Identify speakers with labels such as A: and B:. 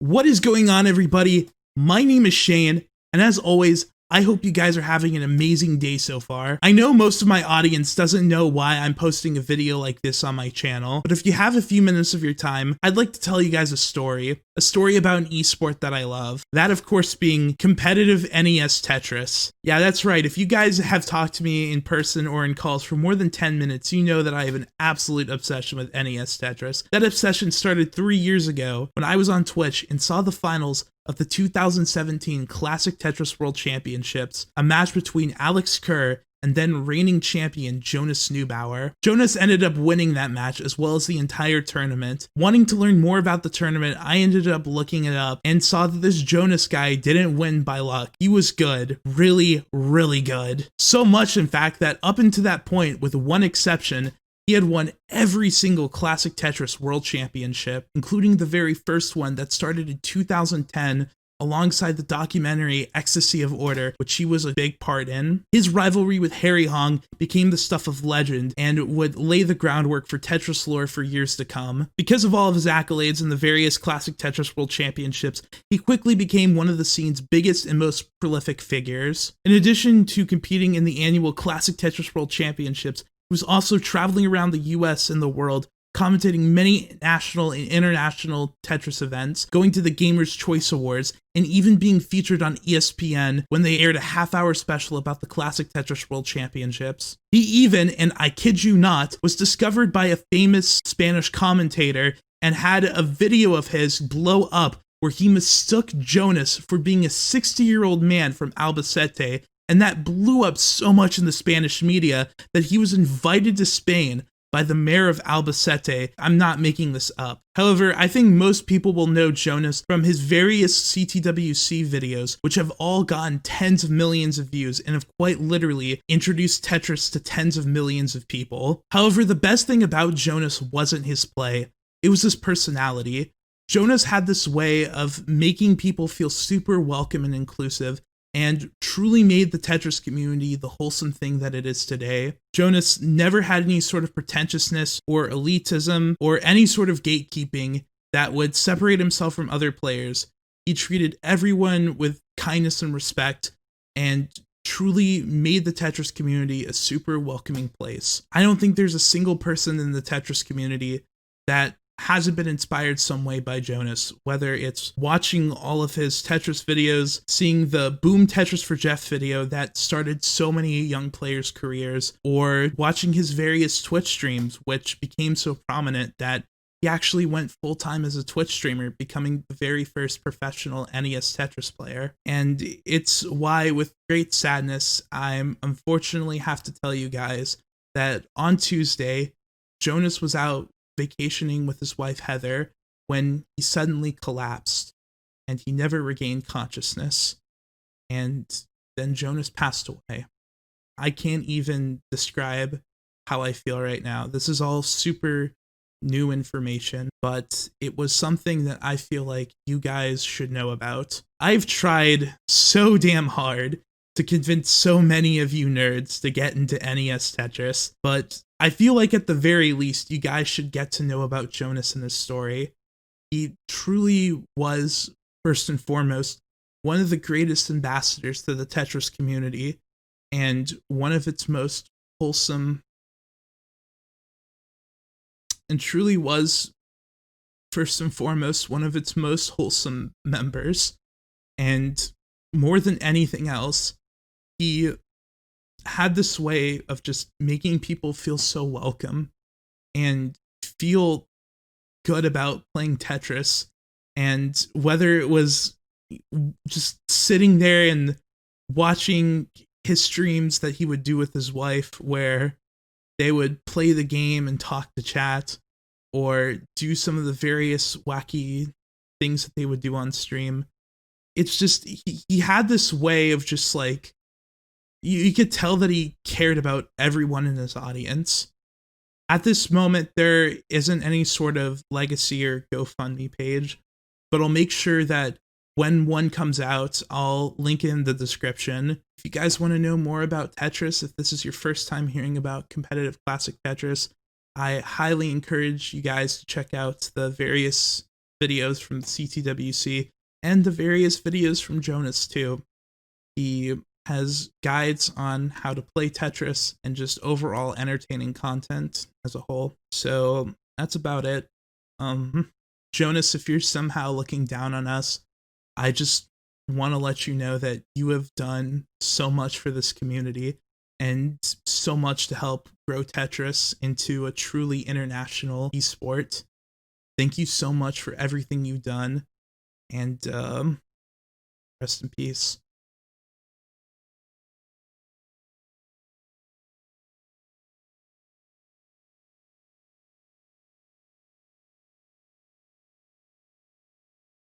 A: What is going on, everybody? My name is Shane, and as always, I hope you guys are having an amazing day so far. I know most of my audience doesn't know why I'm posting a video like this on my channel, but if you have a few minutes of your time, I'd like to tell you guys a story about an esport that I love. That, of course, being competitive NES Tetris. Yeah, that's right. If you guys have talked to me in person or in calls for more than 10 minutes, you know that I have an absolute obsession with NES Tetris. That obsession started 3 years ago when I was on Twitch and saw the finals of the 2017 Classic Tetris World Championships, a match between Alex Kerr and then reigning champion Jonas Neubauer. Jonas ended up winning that match as well as the entire tournament. Wanting to learn more about the tournament, I ended up looking it up and saw that this Jonas guy didn't win by luck. He was good. Really, really good. So much, in fact, that up until that point, with one exception, he had won every single Classic Tetris World Championship, including the very first one that started in 2010 alongside the documentary Ecstasy of Order, which he was a big part in. His rivalry with Harry Hong became the stuff of legend and would lay the groundwork for Tetris lore for years to come. Because of all of his accolades in the various Classic Tetris World Championships, he quickly became one of the scene's biggest and most prolific figures. In addition to competing in the annual Classic Tetris World Championships, he was also traveling around the US and the world, commentating many national and international Tetris events, going to the Gamers' Choice Awards, and even being featured on ESPN when they aired a half-hour special about the Classic Tetris World Championships. He even, and I kid you not, was discovered by a famous Spanish commentator and had a video of his blow up where he mistook Jonas for being a 60-year-old man from Albacete, and that blew up so much in the Spanish media that he was invited to Spain by the mayor of Albacete. I'm not making this up. However, I think most people will know Jonas from his various CTWC videos, which have all gotten tens of millions of views and have quite literally introduced Tetris to tens of millions of people. However, the best thing about Jonas wasn't his play, it was his personality. Jonas had this way of making people feel super welcome and inclusive, and truly made the Tetris community the wholesome thing that it is today. Jonas never had any sort of pretentiousness or elitism or any sort of gatekeeping that would separate himself from other players. He treated everyone with kindness and respect and truly made the Tetris community a super welcoming place. I don't think there's a single person in the Tetris community that hasn't been inspired some way by Jonas, whether it's watching all of his Tetris videos, seeing the Boom Tetris for Jeff video that started so many young players' careers, or watching his various Twitch streams, which became so prominent that he actually went full-time as a Twitch streamer, becoming the very first professional NES Tetris player. And it's why, with great sadness, I'm unfortunately have to tell you guys that on Tuesday, Jonas was out vacationing with his wife Heather when he suddenly collapsed and he never regained consciousness, and then Jonas passed away. I can't even describe how I feel right now. This is all super new information, but it was something that I feel like you guys should know about. I've tried so damn hard to convince so many of you nerds to get into NES Tetris, but I feel like at the very least, you guys should get to know about Jonas and his story. He truly was, first and foremost, one of the greatest ambassadors to the Tetris community, and one of its most wholesome, and truly was, first and foremost, one of its most wholesome members. And more than anything else, he had this way of just making people feel so welcome and feel good about playing Tetris. And whether it was just sitting there and watching his streams that he would do with his wife, where they would play the game and talk to chat, or do some of the various wacky things that they would do on stream, it's just, he had this way of just like, you could tell that he cared about everyone in his audience. At this moment, there isn't any sort of legacy or GoFundMe page, but I'll make sure that when one comes out, I'll link it in the description. If you guys want to know more about Tetris, if this is your first time hearing about competitive classic Tetris, I highly encourage you guys to check out the various videos from CTWC and the various videos from Jonas too. He has guides on how to play Tetris and just overall entertaining content as a whole. So that's about it. Jonas, if you're somehow looking down on us, I just want to let you know that you have done so much for this community and so much to help grow Tetris into a truly international esport. Thank you so much for everything you've done, and rest in peace.